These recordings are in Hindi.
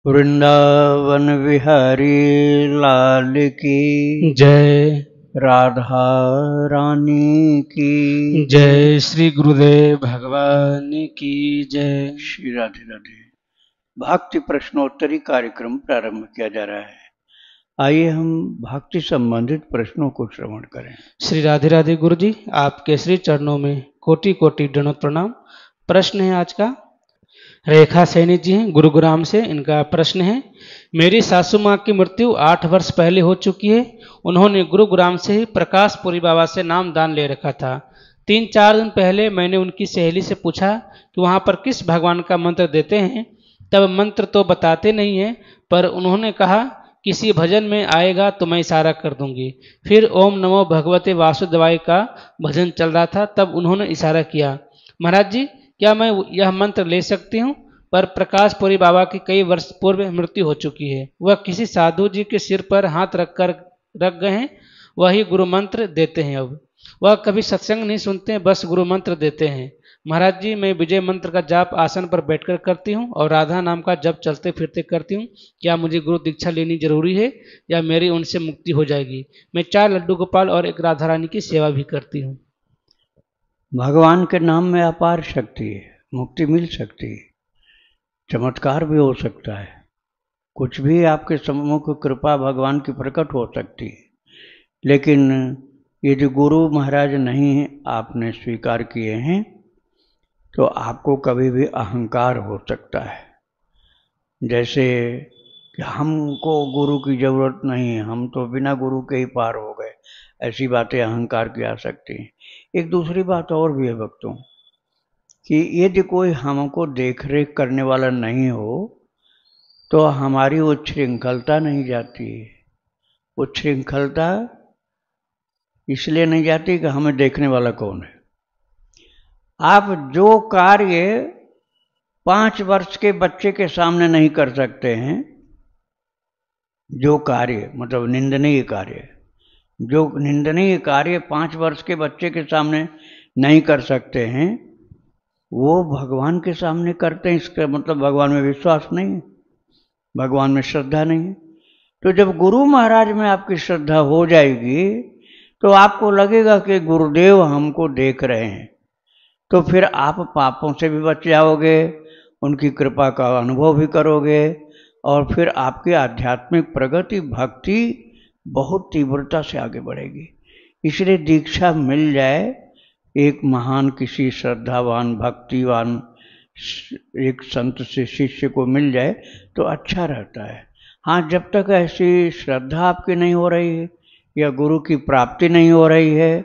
वृंदावन विहारी लाल की जय। राधा रानी की जय। श्री गुरुदेव भगवान की जय। श्री राधे राधे। भक्ति प्रश्नोत्तरी कार्यक्रम प्रारंभ किया जा रहा है। आइए हम भक्ति संबंधित प्रश्नों को श्रवण करें। श्री राधे राधे गुरु जी, आपके श्री चरणों में कोटि कोटि दंडवत प्रणाम। प्रश्न है आज का, रेखा सैनी जी हैं गुरुग्राम से। इनका प्रश्न है, मेरी सासू माँ की मृत्यु 8 वर्ष पहले हो चुकी है। उन्होंने गुरुग्राम से ही प्रकाशपुरी बाबा से नाम दान ले रखा था। 3-4 दिन पहले मैंने उनकी सहेली से पूछा कि वहाँ पर किस भगवान का मंत्र देते हैं। तब मंत्र तो बताते नहीं हैं, पर उन्होंने कहा किसी भजन में आएगा तो मैं इशारा कर दूंगी। फिर ओम नमो भगवते वासुदेवाय का भजन चल रहा था, तब उन्होंने इशारा किया। महाराज जी, क्या मैं यह मंत्र ले सकती हूँ? पर प्रकाशपुरी बाबा की कई वर्ष पूर्व मृत्यु हो चुकी है। वह किसी साधु जी के सिर पर हाथ रख गए हैं, वही गुरु मंत्र देते हैं। अब वह कभी सत्संग नहीं सुनते, बस गुरु मंत्र देते हैं। महाराज जी, मैं विजय मंत्र का जाप आसन पर बैठकर करती हूँ और राधा नाम का जप चलते फिरते करती हूँ। क्या मुझे गुरु दीक्षा लेनी जरूरी है या मेरी उनसे मुक्ति हो जाएगी? मैं 4 लड्डू गोपाल और 1 राधा रानी की सेवा भी करती हूँ। भगवान के नाम में अपार शक्ति है, मुक्ति मिल सकती है, चमत्कार भी हो सकता है, कुछ भी आपके सम्मुख कृपा भगवान की प्रकट हो सकती है। लेकिन यदि गुरु महाराज नहीं आपने स्वीकार किए हैं तो आपको कभी भी अहंकार हो सकता है। जैसे कि हमको गुरु की जरूरत नहीं है, हम तो बिना गुरु के ही पार हो गए, ऐसी बातें अहंकार की आ सकती हैं। एक दूसरी बात और भी है भक्तों, कि यदि कोई हमको देख रेख करने वाला नहीं हो तो हमारी उच्छृंखलता नहीं जाती है। उच्छृंखलता इसलिए नहीं जाती कि हमें देखने वाला कौन है। आप जो कार्य 5 वर्ष के बच्चे के सामने नहीं कर सकते हैं, जो कार्य मतलब निंदनीय कार्य, जो निंदनीय कार्य 5 वर्ष के बच्चे के सामने नहीं कर सकते हैं, वो भगवान के सामने करते हैं। इसका मतलब भगवान में विश्वास नहीं है, भगवान में श्रद्धा नहीं है। तो जब गुरु महाराज में आपकी श्रद्धा हो जाएगी तो आपको लगेगा कि गुरुदेव हमको देख रहे हैं, तो फिर आप पापों से भी बच जाओगे, उनकी कृपा का अनुभव भी करोगे और फिर आपकी आध्यात्मिक प्रगति भक्ति बहुत तीव्रता से आगे बढ़ेगी। इसलिए दीक्षा मिल जाए एक महान किसी श्रद्धावान भक्तिवान एक संत से शिष्य को मिल जाए तो अच्छा रहता है। हाँ, जब तक ऐसी श्रद्धा आपकी नहीं हो रही है या गुरु की प्राप्ति नहीं हो रही है,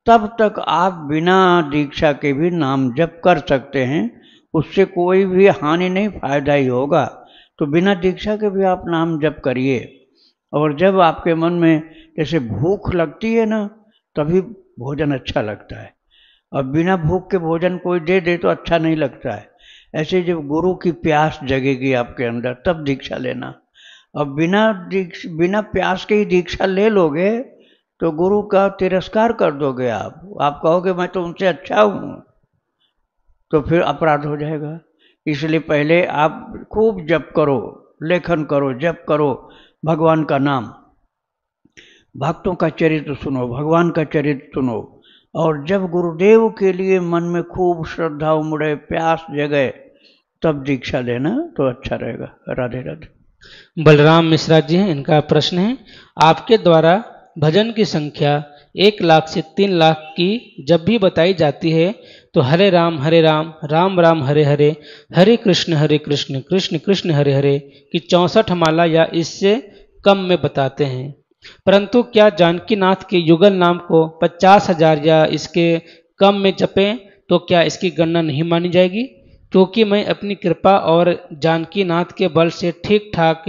तब तक आप बिना दीक्षा के भी नाम जप कर सकते हैं, उससे कोई भी हानि नहीं, फायदा ही होगा। तो बिना दीक्षा के भी आप नाम जप करिए। और जब आपके मन में जैसे भूख लगती है ना, तभी भोजन अच्छा लगता है। अब बिना भूख के भोजन कोई दे दे तो अच्छा नहीं लगता है। ऐसे जब गुरु की प्यास जगेगी आपके अंदर तब दीक्षा लेना। अब बिना प्यास के ही दीक्षा ले लोगे तो गुरु का तिरस्कार कर दोगे। आप कहोगे मैं तो उनसे अच्छा हूँ, तो फिर अपराध हो जाएगा। इसलिए पहले आप खूब जप करो, लेखन करो, जप करो भगवान का नाम, भक्तों का चरित्र सुनो, भगवान का चरित्र सुनो। और जब गुरुदेव के लिए मन में खूब श्रद्धा उमड़े, प्यास जगे, तब दीक्षा लेना तो अच्छा रहेगा। राधे राधे। बलराम मिश्रा जी हैं, इनका प्रश्न है, आपके द्वारा भजन की संख्या 1 लाख से 3 लाख की जब भी बताई जाती है तो हरे राम राम राम हरे हरे, हरे कृष्ण कृष्ण कृष्ण हरे हरे की 64 माला या इससे कम में बताते हैं। परंतु क्या जानकीनाथ के युगल नाम को 50,000 या इसके कम में जपें तो क्या इसकी गणना नहीं मानी जाएगी? क्योंकि मैं अपनी कृपा और जानकीनाथ के बल से ठीक ठाक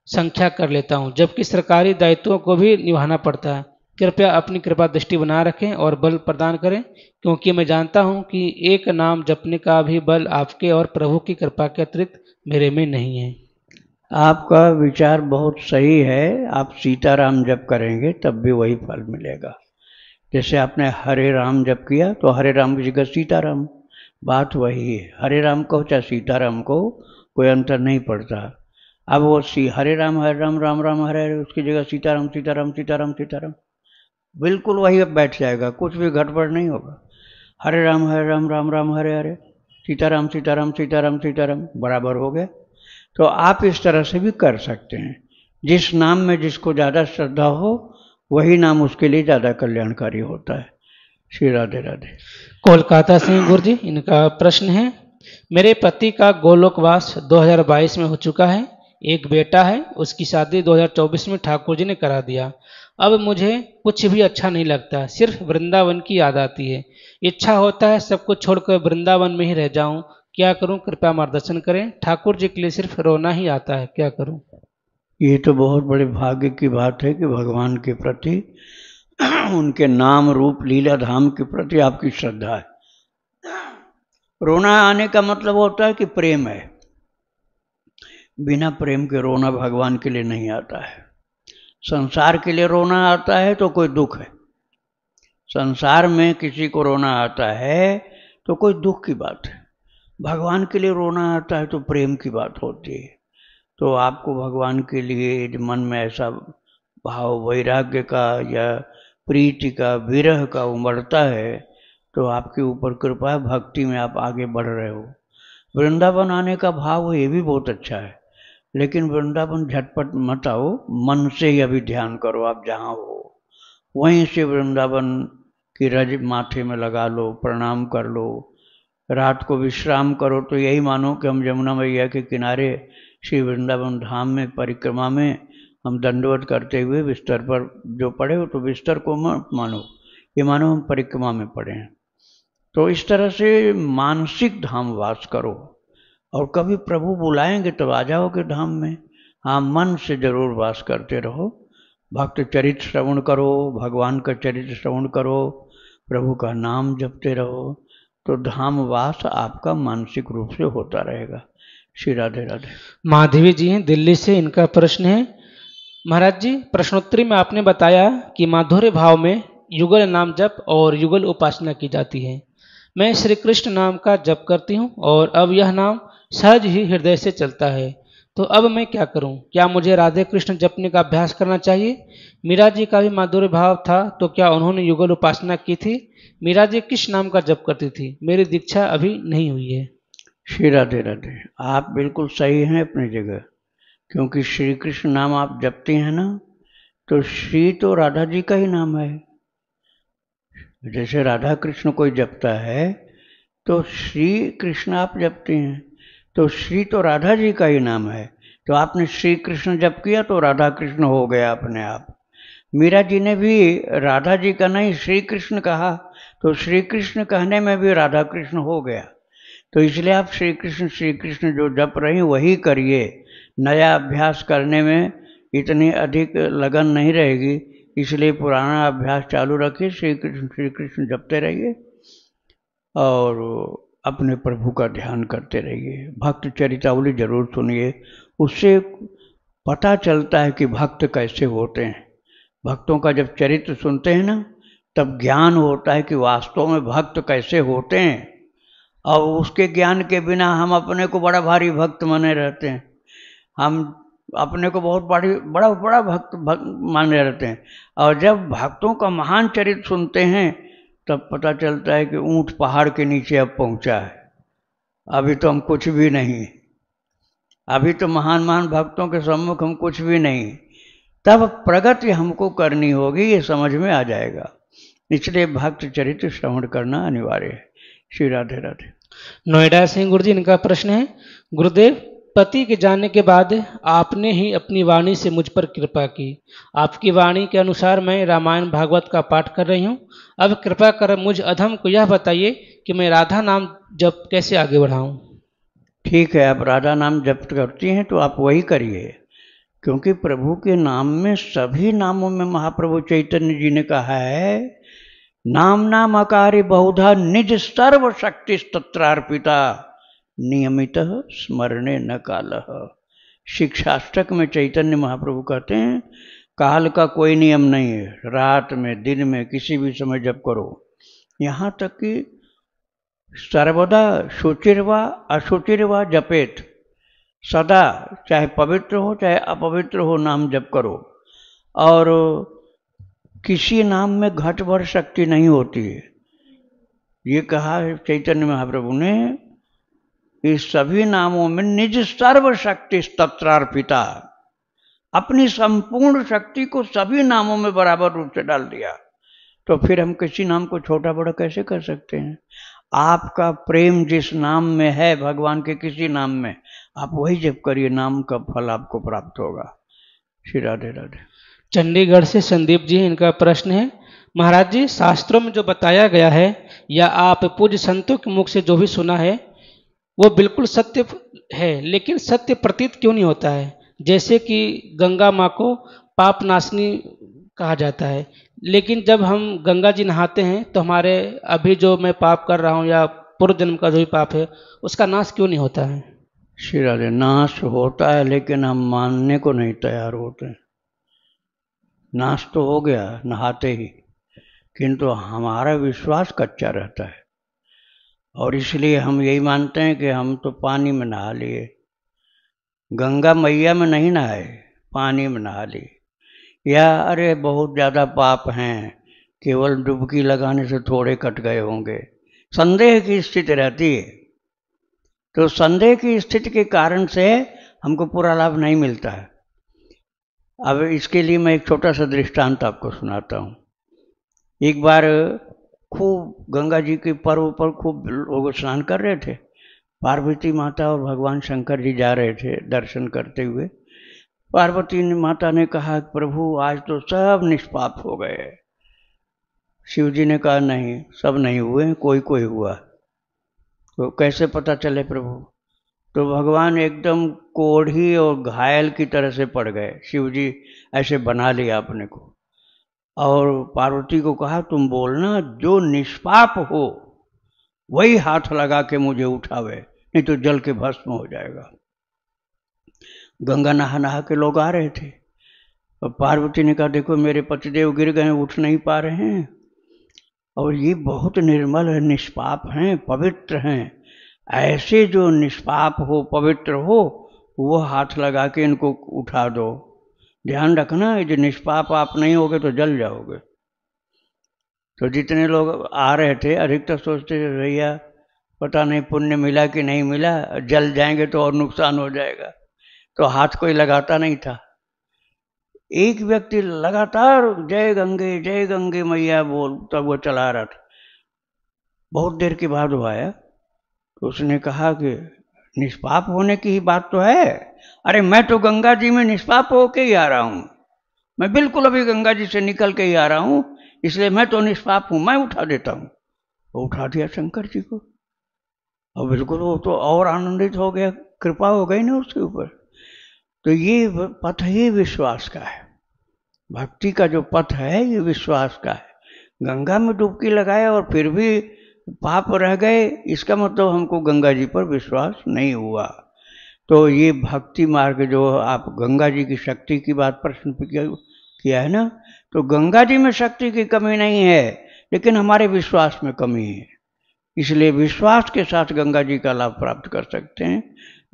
संख्या कर लेता हूँ, जबकि सरकारी दायित्वों को भी निभाना पड़ता है। कृपया अपनी कृपा दृष्टि बनाए रखें और बल प्रदान करें, क्योंकि मैं जानता हूँ कि एक नाम जपने का भी बल आपके और प्रभु की कृपा के अतिरिक्त मेरे में नहीं है। आपका विचार बहुत सही है। आप सीताराम जप करेंगे तब भी वही फल मिलेगा। जैसे आपने हरे राम जप किया तो हरे राम की जगह सीताराम, बात वही है। हरे राम को चाहे सीताराम को कोई अंतर नहीं पड़ता। अब वो हरे राम राम राम हरे हरे, उसकी जगह सीताराम सीताराम सीताराम सीताराम, बिल्कुल वही अब बैठ जाएगा, कुछ भी गड़बड़ नहीं होगा। हरे राम राम राम हरे हरे, सीताराम सीताराम सीताराम सीताराम, बराबर हो गया। तो आप इस तरह से भी कर सकते हैं। जिस नाम में जिसको ज़्यादा श्रद्धा हो वही नाम उसके लिए ज़्यादा कल्याणकारी होता है। श्री राधे राधे। कोलकाता से गुरु जी, इनका प्रश्न है, मेरे पति का गोलोकवास 2022 में हो चुका है, एक बेटा है, उसकी शादी 2024 में ठाकुर जी ने करा दिया। अब मुझे कुछ भी अच्छा नहीं लगता, सिर्फ वृंदावन की याद आती है। इच्छा होता है सब कुछ छोड़कर वृंदावन में ही रह जाऊं। क्या करूं, कृपया मार्गदर्शन करें। ठाकुर जी के लिए सिर्फ रोना ही आता है, क्या करूं। ये तो बहुत बड़े भाग्य की बात है कि भगवान के प्रति उनके नाम रूप लीला धाम के प्रति आपकी श्रद्धा है। रोना आने का मतलब होता है कि प्रेम है। बिना प्रेम के रोना भगवान के लिए नहीं आता है। संसार के लिए रोना आता है तो कोई दुख है, संसार में किसी को रोना आता है तो कोई दुख की बात है। भगवान के लिए रोना आता है तो प्रेम की बात होती है। तो आपको भगवान के लिए मन में ऐसा भाव वैराग्य का या प्रीति का विरह का उमड़ता है तो आपके ऊपर कृपा है, भक्ति में आप आगे बढ़ रहे हो। वृंदावन आने का भाव ये भी बहुत अच्छा है, लेकिन वृंदावन झटपट मत आओ, मन से ही अभी ध्यान करो। आप जहाँ हो वहीं से वृंदावन की रज माथे में लगा लो, प्रणाम कर लो। रात को विश्राम करो तो यही मानो कि हम यमुना मैया के किनारे श्री वृंदावन धाम में परिक्रमा में हम दंडवत करते हुए बिस्तर पर जो पड़े हो, तो बिस्तर को मत मानो, ये मानो हम परिक्रमा में पड़े हैं। तो इस तरह से मानसिक धाम वास करो, और कभी प्रभु बुलाएंगे तब आ जाओगे धाम में। हाँ, मन से जरूर वास करते रहो। भक्त चरित्र श्रवण करो, भगवान का चरित्र श्रवण करो, प्रभु का नाम जपते रहो, तो धाम वास आपका मानसिक रूप से होता रहेगा। श्री राधे राधे। माधवी जी हैं दिल्ली से, इनका प्रश्न है, महाराज जी, प्रश्नोत्तरी में आपने बताया कि माधुर्य भाव में युगल नाम जप और युगल उपासना की जाती है। मैं श्री कृष्ण नाम का जप करती हूँ और अब यह नाम सहज ही हृदय से चलता है, तो अब मैं क्या करूं? क्या मुझे राधे कृष्ण जपने का अभ्यास करना चाहिए? मीरा जी का भी माधुर्य भाव था, तो क्या उन्होंने युगल उपासना की थी? मीरा जी किस नाम का जप करती थी? मेरी दीक्षा अभी नहीं हुई है। श्री राधे राधे। आप बिल्कुल सही हैं अपनी जगह, क्योंकि श्री कृष्ण नाम आप जपते हैं ना, तो श्री तो राधा जी का ही नाम है। जैसे राधा कृष्ण कोई जपता है तो श्री कृष्ण आप जपते हैं, तो श्री तो राधा जी का ही नाम है। तो आपने श्री कृष्ण जप किया तो राधा कृष्ण हो गया अपने आप। मीरा जी ने भी राधा जी का नहीं श्री कृष्ण कहा, तो श्री कृष्ण कहने में भी राधा कृष्ण हो गया। तो इसलिए आप श्री कृष्ण जो जप रही वही करिए। नया अभ्यास करने में इतनी अधिक लगन नहीं रहेगी, इसलिए पुराना अभ्यास चालू रखिए, श्री कृष्ण जपते रहिए और अपने प्रभु का ध्यान करते रहिए। भक्त चरितावली जरूर सुनिए, उससे पता चलता है कि भक्त कैसे होते हैं। भक्तों का जब चरित्र सुनते हैं ना, तब ज्ञान होता है कि वास्तव में भक्त कैसे होते हैं। और उसके ज्ञान के बिना हम अपने को बड़ा भारी भक्त माने रहते हैं, हम अपने को बहुत बड़ा भक्त माने रहते हैं। और जब भक्तों का महान चरित्र सुनते हैं तब पता चलता है कि ऊंट पहाड़ के नीचे अब पहुंचा है, अभी तो हम कुछ भी नहीं, अभी तो महान भक्तों के सम्मुख हम कुछ भी नहीं। तब प्रगति हमको करनी होगी, ये समझ में आ जाएगा। इसलिए भक्त चरित्र श्रवण करना अनिवार्य है। श्री राधे राधे। नोएडा से गुरु जी, इनका प्रश्न है, गुरुदेव, पति के जाने के बाद आपने ही अपनी वाणी से मुझ पर कृपा की। आपकी वाणी के अनुसार मैं रामायण भागवत का पाठ कर रही हूँ। अब कृपा कर मुझ अधम को यह बताइए कि मैं राधा नाम जप कैसे आगे बढ़ाऊं। ठीक है, आप राधा नाम जप करती हैं तो आप वही करिए, क्योंकि प्रभु के नाम में, सभी नामों में महाप्रभु चैतन्य जी ने कहा है, नाम नाम आकारी बहुधा निज सर्व शक्ति तत्रार्पिता नियमित स्मरणे न कालः। शिक्षाष्टक में चैतन्य महाप्रभु कहते हैं, काल का कोई नियम नहीं है, रात में दिन में किसी भी समय जप करो। यहाँ तक कि सर्वदा शुचिर्वा अशुचिर्वा जपेत, सदा चाहे पवित्र हो चाहे अपवित्र हो नाम जप करो। और किसी नाम में घट भर शक्ति नहीं होती है। ये कहा है चैतन्य महाप्रभु ने, इस सभी नामों में निज सर्व शक्ति तत्रार्पिता, अपनी संपूर्ण शक्ति को सभी नामों में बराबर रूप से डाल दिया। तो फिर हम किसी नाम को छोटा बड़ा कैसे कर सकते हैं? आपका प्रेम जिस नाम में है, भगवान के किसी नाम में, आप वही जप करिए, नाम का फल आपको प्राप्त होगा। श्री राधे राधे। चंडीगढ़ से संदीप जी, इनका प्रश्न है, महाराज जी शास्त्रों में जो बताया गया है या आप पूज्य संतों के मुख से जो भी सुना है वो बिल्कुल सत्य है, लेकिन सत्य प्रतीत क्यों नहीं होता है? जैसे कि गंगा माँ को पाप नाशनी कहा जाता है, लेकिन जब हम गंगा जी नहाते हैं तो हमारे अभी जो मैं पाप कर रहा हूँ या पूर्व जन्म का जो भी पाप है उसका नाश क्यों नहीं होता है? श्री राधे। नाश होता है लेकिन हम मानने को नहीं तैयार होते। नाश तो हो गया नहाते ही, किंतु हमारा विश्वास कच्चा रहता है और इसलिए हम यही मानते हैं कि हम तो पानी में नहा लिए। गंगा मैया में नहीं नहाए, पानी में नहा लिए। या अरे बहुत ज़्यादा पाप हैं, केवल डुबकी लगाने से थोड़े कट गए होंगे, संदेह की स्थिति रहती है। तो संदेह की स्थिति के कारण से हमको पूरा लाभ नहीं मिलता है। अब इसके लिए मैं एक छोटा सा दृष्टांत आपको सुनाता हूँ। एक बार खूब गंगा जी के पर्व पर खूब लोग स्नान कर रहे थे। पार्वती माता और भगवान शंकर जी जा रहे थे दर्शन करते हुए। पार्वती माता ने कहा, प्रभु आज तो सब निष्पाप हो गए। शिव जी ने कहा, नहीं, सब नहीं हुए, कोई कोई हुआ। तो कैसे पता चले प्रभु? तो भगवान एकदम कोढ़ी और घायल की तरह से पड़ गए। शिव जी ऐसे बना लिया अपने को और पार्वती को कहा, तुम बोलना जो निष्पाप हो वही हाथ लगा के मुझे उठावे, नहीं तो जल के भस्म हो जाएगा। गंगा नहा नहा के लोग आ रहे थे और पार्वती ने कहा, देखो मेरे पतिदेव गिर गए, उठ नहीं पा रहे हैं और ये बहुत निर्मल है, निष्पाप हैं, पवित्र हैं। ऐसे जो निष्पाप हो, पवित्र हो, वो हाथ लगा के इनको उठा दो। ध्यान रखना, यदि निष्पाप आप नहीं होगे तो जल जाओगे। तो जितने लोग आ रहे थे अधिकतर सोचते थे, भैया पता नहीं पुण्य मिला कि नहीं मिला, जल जाएंगे तो और नुकसान हो जाएगा। तो हाथ कोई लगाता नहीं था। एक व्यक्ति लगातार जय गंगे मैया बोल तब वो चला रहा था। बहुत देर के बाद वो आया तो उसने कहा कि निष्पाप होने की ही बात तो है। अरे मैं तो गंगा जी में निष्पाप होके ही आ रहा हूँ, मैं बिल्कुल अभी गंगा जी से निकल के ही आ रहा हूँ, इसलिए मैं तो निष्पाप हूँ, मैं उठा देता हूँ। वो उठा दिया शंकर जी को और बिल्कुल वो तो और आनंदित हो गया, कृपा हो गई ना उसके ऊपर। तो ये पथ ही विश्वास का है। भक्ति का जो पथ है ये विश्वास का है। गंगा में डुबकी लगाए और फिर भी पाप रह गए, इसका मतलब हमको गंगा जी पर विश्वास नहीं हुआ। तो ये भक्ति मार्ग जो आप गंगा जी की शक्ति की बात प्रश्न किया है ना, तो गंगा जी में शक्ति की कमी नहीं है, लेकिन हमारे विश्वास में कमी है। इसलिए विश्वास के साथ गंगा जी का लाभ प्राप्त कर सकते हैं,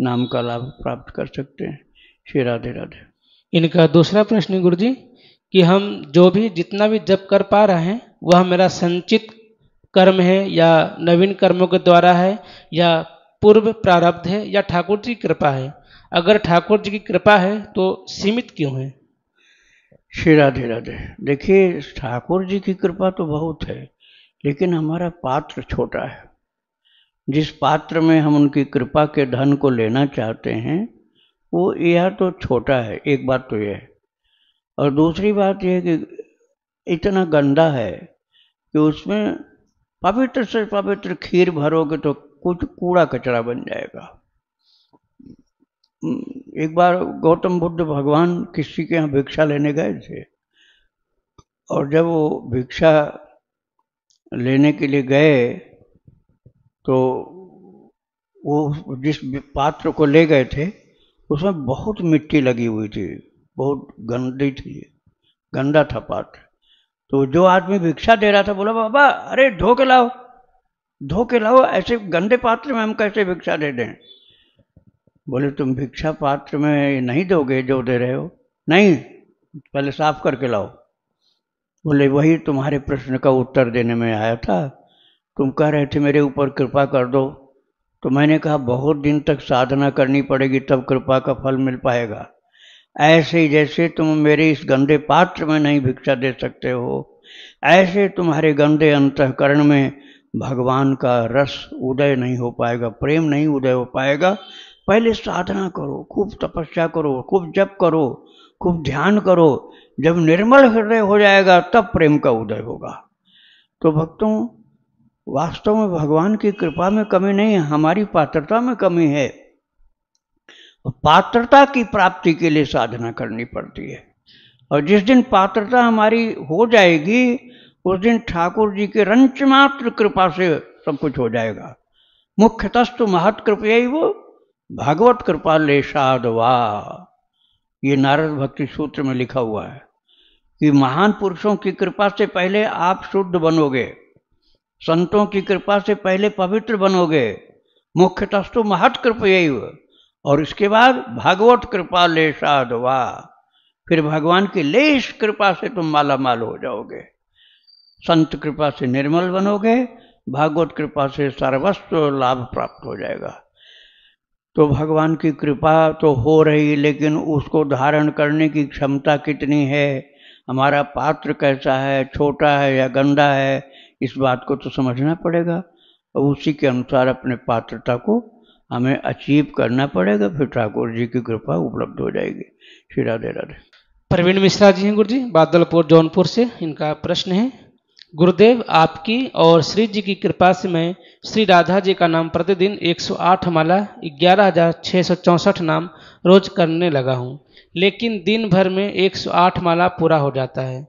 नाम का लाभ प्राप्त कर सकते हैं। श्री राधे राधे। इनका दूसरा प्रश्न है गुरु जी कि हम जो भी जितना भी जप कर पा रहे हैं वह मेरा संचित कर्म है या नवीन कर्मों के द्वारा है या पूर्व प्रारब्ध है या ठाकुर जी की कृपा है? अगर ठाकुर जी की कृपा है तो सीमित क्यों है? श्री राधे राधे। देखिए ठाकुर जी की कृपा तो बहुत है, लेकिन हमारा पात्र छोटा है। जिस पात्र में हम उनकी कृपा के धन को लेना चाहते हैं वो यह तो छोटा है, एक बात तो यह है। और दूसरी बात यह कि इतना गंदा है कि उसमें पवित्र से पवित्र खीर भरोगे तो कुछ कूड़ा कचरा बन जाएगा। एक बार गौतम बुद्ध भगवान किसी के यहाँ भिक्षा लेने गए थे और जब वो भिक्षा लेने के लिए गए तो वो जिस पात्र को ले गए थे उसमें बहुत मिट्टी लगी हुई थी, बहुत गंदी थी, गंदा था पात्र। तो जो आदमी भिक्षा दे रहा था बोला, बाबा अरे धो के लाओ, धो के लाओ, ऐसे गंदे पात्र में हम कैसे भिक्षा दे दें। बोले तुम भिक्षा पात्र में नहीं दोगे जो दे रहे हो? नहीं, पहले साफ करके लाओ। बोले वही तुम्हारे प्रश्न का उत्तर देने में आया था, तुम कह रहे थे मेरे ऊपर कृपा कर दो, तो मैंने कहा बहुत दिन तक साधना करनी पड़ेगी तब कृपा का फल मिल पाएगा। ऐसे ही जैसे तुम मेरे इस गंदे पात्र में नहीं भिक्षा दे सकते हो, ऐसे तुम्हारे गंदे अंतःकरण में भगवान का रस उदय नहीं हो पाएगा, प्रेम नहीं उदय हो पाएगा। पहले साधना करो, खूब तपस्या करो, खूब जप करो, खूब ध्यान करो। जब निर्मल हृदय हो जाएगा तब प्रेम का उदय होगा। तो भक्तों, वास्तव में भगवान की कृपा में कमी नहीं है, हमारी पात्रता में कमी है। पात्रता की प्राप्ति के लिए साधना करनी पड़ती है, और जिस दिन पात्रता हमारी हो जाएगी उस दिन ठाकुर जी के रंच मात्र कृपा से सब कुछ हो जाएगा। मुख्यतस्तु महत् कृपयैव भागवत कृपा लेशाद वा, ये नारद भक्ति सूत्र में लिखा हुआ है कि महान पुरुषों की कृपा से पहले आप शुद्ध बनोगे, संतों की कृपा से पहले पवित्र बनोगे। मुख्यतस्तु महत् कृपयैव, और इसके बाद भागवत कृपा लेशाद वा, फिर भगवान की लेश कृपा से तुम माला माल हो जाओगे। संत कृपा से निर्मल बनोगे, भागवत कृपा से सर्वस्व लाभ प्राप्त हो जाएगा। तो भगवान की कृपा तो हो रही, लेकिन उसको धारण करने की क्षमता कितनी है, हमारा पात्र कैसा है, छोटा है या गंदा है, इस बात को तो समझना पड़ेगा, और उसी के अनुसार अपने पात्रता को हमें अचीव करना पड़ेगा, फिर ठाकुर जी की कृपा उपलब्ध हो जाएगी। श्री राधे राधे। प्रवीण मिश्रा जी हैं गुरु जी, बादलपुर जौनपुर से। इनका प्रश्न है, गुरुदेव आपकी और श्री जी की कृपा से मैं श्री राधा जी का नाम प्रतिदिन 108 माला 11,664 नाम रोज करने लगा हूँ, लेकिन दिन भर में 108 माला पूरा हो जाता है।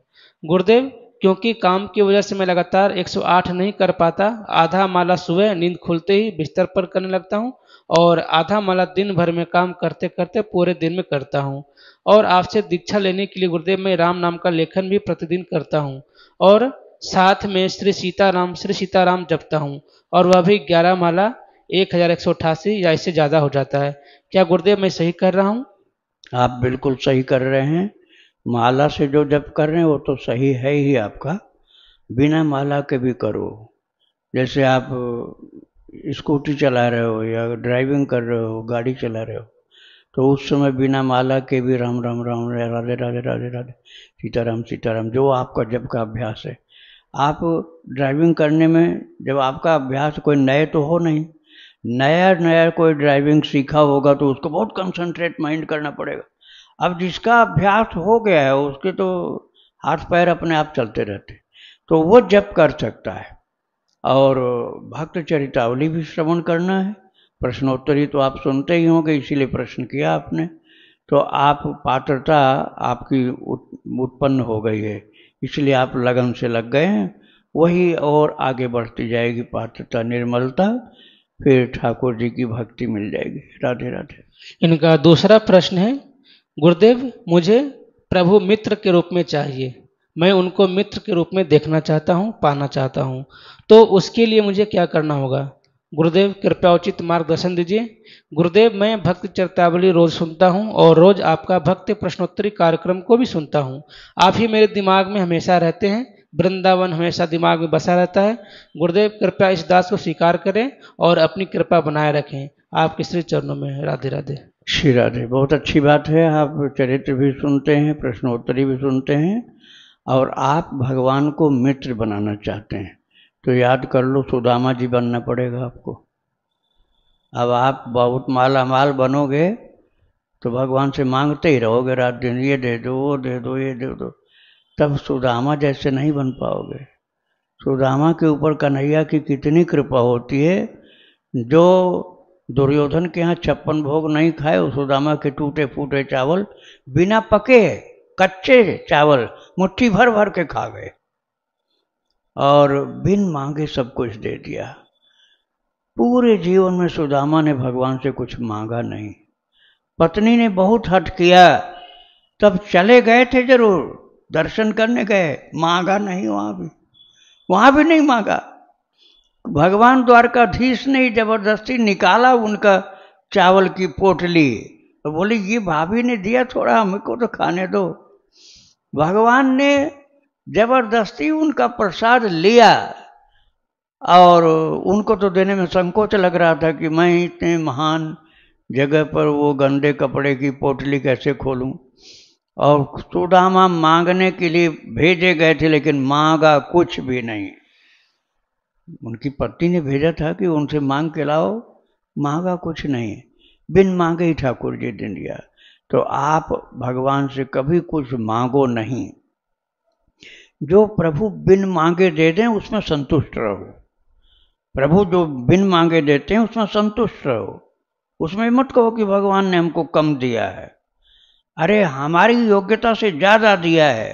गुरुदेव, क्योंकि काम की वजह से मैं लगातार 108 नहीं कर पाता, आधा माला सुबह नींद खुलते ही बिस्तर पर करने लगता हूँ और आधा माला दिन भर में काम करते करते पूरे दिन में करता हूँ। और आपसे दीक्षा लेने के लिए गुरुदेव मैं राम नाम का लेखन भी प्रतिदिन करता हूँ, और साथ में श्री सीताराम जपता हूँ, और वह भी 11 माला 1188 या इससे ज़्यादा हो जाता है। क्या गुरुदेव मैं सही कर रहा हूँ? आप बिल्कुल सही कर रहे हैं। माला से जो जप कर रहे हैं वो तो सही है ही आपका, बिना माला के भी करो। जैसे आप स्कूटी चला रहे हो या ड्राइविंग कर रहे हो, गाड़ी चला रहे हो, तो उस समय बिना माला के भी राम राम राम राधे राधे राधे राधे सीताराम सीताराम, जो आपका जप का अभ्यास है। आप ड्राइविंग करने में जब आपका अभ्यास कोई नए तो हो नहीं, नया कोई ड्राइविंग सीखा होगा तो उसको बहुत कंसंट्रेट माइंड करना पड़ेगा। अब जिसका अभ्यास हो गया है उसके तो हाथ पैर अपने आप चलते रहते, तो वो जप कर सकता है। और भक्त चरितावली भी श्रवण करना है। प्रश्नोत्तरी तो आप सुनते ही होंगे, इसीलिए प्रश्न किया आपने। तो आप पात्रता आपकी उत्पन्न हो गई है, इसलिए आप लगन से लग गए हैं, वही और आगे बढ़ती जाएगी पात्रता, निर्मलता, फिर ठाकुर जी की भक्ति मिल जाएगी। राधे राधे। इनका दूसरा प्रश्न है, गुरुदेव मुझे प्रभु मित्र के रूप में चाहिए, मैं उनको मित्र के रूप में देखना चाहता हूँ, पाना चाहता हूँ, तो उसके लिए मुझे क्या करना होगा? गुरुदेव कृपया उचित मार्गदर्शन दीजिए। गुरुदेव मैं भक्त चरितावली रोज सुनता हूँ और रोज आपका भक्त प्रश्नोत्तरी कार्यक्रम को भी सुनता हूँ। आप ही मेरे दिमाग में हमेशा रहते हैं, वृंदावन हमेशा दिमाग में बसा रहता है। गुरुदेव कृपया इस दास को स्वीकार करें और अपनी कृपा बनाए रखें। आपके श्री चरणों में है। राधे राधे। श्री राधे। बहुत अच्छी बात है, आप चरित्र भी सुनते हैं, प्रश्नोत्तरी भी सुनते हैं, और आप भगवान को मित्र बनाना चाहते हैं, तो याद कर लो सुदामा जी बनना पड़ेगा आपको। अब आप बहुत माला माल बनोगे तो भगवान से मांगते ही रहोगे रात दिन, ये दे दो, वो दे दो, ये दे दो, तब सुदामा जैसे नहीं बन पाओगे। सुदामा के ऊपर कन्हैया की कितनी कृपा होती है, जो दुर्योधन के यहाँ 56 भोग नहीं खाए, सुदामा के टूटे फूटे चावल, बिना पके कच्चे चावल मुट्ठी भर भर के खा गए, और बिन मांगे सब कुछ दे दिया। पूरे जीवन में सुदामा ने भगवान से कुछ मांगा नहीं। पत्नी ने बहुत हठ किया, तब चले गए थे जरूर, दर्शन करने गए, मांगा नहीं, वहां भी नहीं मांगा। भगवान द्वारकाधीश ने जबरदस्ती निकाला उनका चावल की पोटली, तो बोली ये भाभी ने दिया, थोड़ा हमको तो खाने दो। भगवान ने जबरदस्ती उनका प्रसाद लिया, और उनको तो देने में संकोच लग रहा था कि मैं इतने महान जगह पर वो गंदे कपड़े की पोटली कैसे खोलूं। और सुदामा मांगने के लिए भेजे गए थे, लेकिन मांगा कुछ भी नहीं। उनकी पत्नी ने भेजा था कि उनसे मांग के लाओ, मांगा कुछ नहीं, बिन मांगे ही ठाकुर जी ने दिया। तो आप भगवान से कभी कुछ मांगो नहीं, जो प्रभु बिन मांगे दे दें उसमें संतुष्ट रहो। प्रभु जो बिन मांगे देते हैं उसमें संतुष्ट रहो, उसमें मत कहो कि भगवान ने हमको कम दिया है। अरे हमारी योग्यता से ज़्यादा दिया है,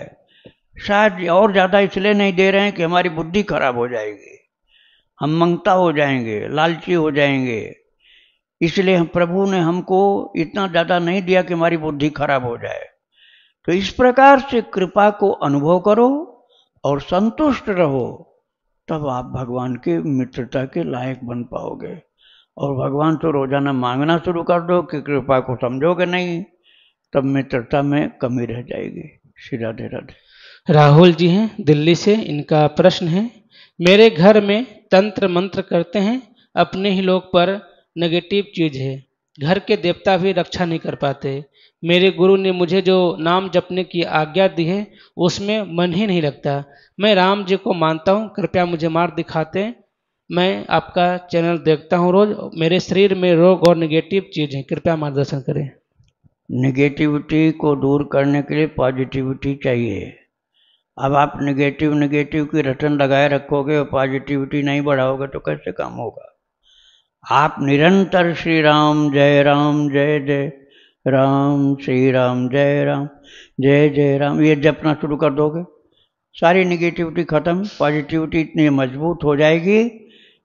शायद और ज़्यादा इसलिए नहीं दे रहे हैं कि हमारी बुद्धि खराब हो जाएगी, हम मंगता हो जाएंगे, लालची हो जाएंगे, इसलिए हम प्रभु ने हमको इतना ज़्यादा नहीं दिया कि हमारी बुद्धि खराब हो जाए। तो इस प्रकार से कृपा को अनुभव करो और संतुष्ट रहो, तब आप भगवान के मित्रता के लायक बन पाओगे। और भगवान तो रोजाना मांगना शुरू कर दो कि कृपा को समझोगे नहीं, तब मित्रता में कमी रह जाएगी। श्री राधे राधे। राहुल जी हैं दिल्ली से, इनका प्रश्न है, मेरे घर में तंत्र मंत्र करते हैं, अपने ही लोग पर नेगेटिव चीज है, घर के देवता भी रक्षा नहीं कर पाते। मेरे गुरु ने मुझे जो नाम जपने की आज्ञा दी है उसमें मन ही नहीं लगता। मैं राम जी को मानता हूँ, कृपया मुझे मार्ग दिखाते हैं। मैं आपका चैनल देखता हूँ रोज, मेरे शरीर में रोग और नेगेटिव चीज है, कृपया मार्गदर्शन करें। नेगेटिविटी को दूर करने के लिए पॉजिटिविटी चाहिए। अब आप नेगेटिव की रटन लगाए रखोगे और पॉजिटिविटी नहीं बढ़ाओगे तो कैसे काम होगा। आप निरंतर श्री राम जय जय राम, श्री राम जय जय राम, ये जपना शुरू कर दोगे, सारी नेगेटिविटी खत्म, पॉजिटिविटी इतनी मजबूत हो जाएगी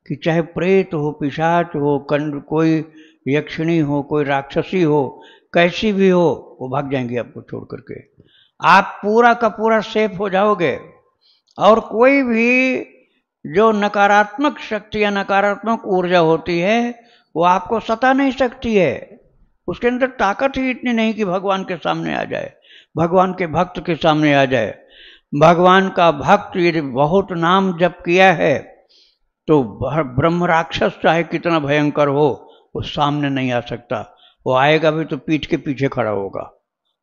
कि चाहे प्रेत हो, पिशाच हो, कोई यक्षिणी हो, कोई राक्षसी हो, कैसी भी हो, वो भाग जाएंगी आपको छोड़ करके। आप पूरा का पूरा सेफ हो जाओगे, और कोई भी जो नकारात्मक शक्ति या नकारात्मक ऊर्जा होती है वो आपको सता नहीं सकती है। उसके अंदर ताकत ही इतनी नहीं कि भगवान के सामने आ जाए, भगवान के भक्त के सामने आ जाए। भगवान का भक्त यदि बहुत नाम जप किया है तो ब्रह्म राक्षस चाहे कितना भयंकर हो वो सामने नहीं आ सकता। वो आएगा भी तो पीठ के पीछे खड़ा होगा,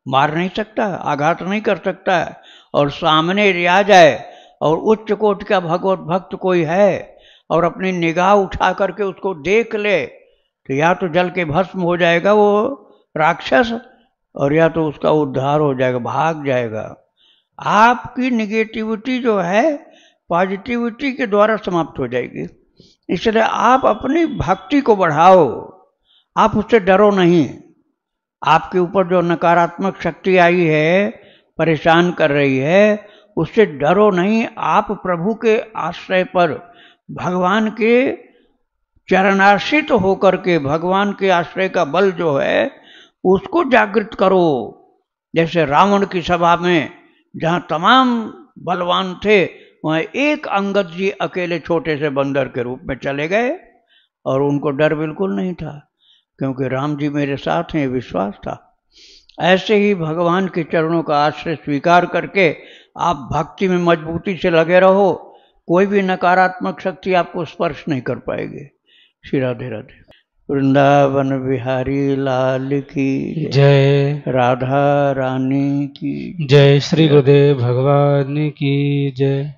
मार नहीं सकता, आघात नहीं कर सकता है। और सामने आ जाए और उच्च कोटि का भगवत भक्त कोई है और अपनी निगाह उठा करके उसको देख ले, तो या तो जल के भस्म हो जाएगा वो राक्षस, और या तो उसका उद्धार हो जाएगा, भाग जाएगा। आपकी निगेटिविटी जो है पॉजिटिविटी के द्वारा समाप्त हो जाएगी। इसलिए आप अपनी भक्ति को बढ़ाओ, आप उससे डरो नहीं। आपके ऊपर जो नकारात्मक शक्ति आई है, परेशान कर रही है, उससे डरो नहीं। आप प्रभु के आश्रय पर भगवान के चरणाश्रित होकर के भगवान के आश्रय का बल जो है उसको जागृत करो। जैसे रावण की सभा में जहाँ तमाम बलवान थे, वहाँ एक अंगद जी अकेले छोटे से बंदर के रूप में चले गए और उनको डर बिल्कुल नहीं था, क्योंकि राम जी मेरे साथ हैं, विश्वास था। ऐसे ही भगवान के चरणों का आश्रय स्वीकार करके आप भक्ति में मजबूती से लगे रहो, कोई भी नकारात्मक शक्ति आपको स्पर्श नहीं कर पाएगी। श्री राधे राधे। वृंदावन बिहारी लाल की जय, राधा रानी की जय, श्री गुरुदेव भगवान की जय।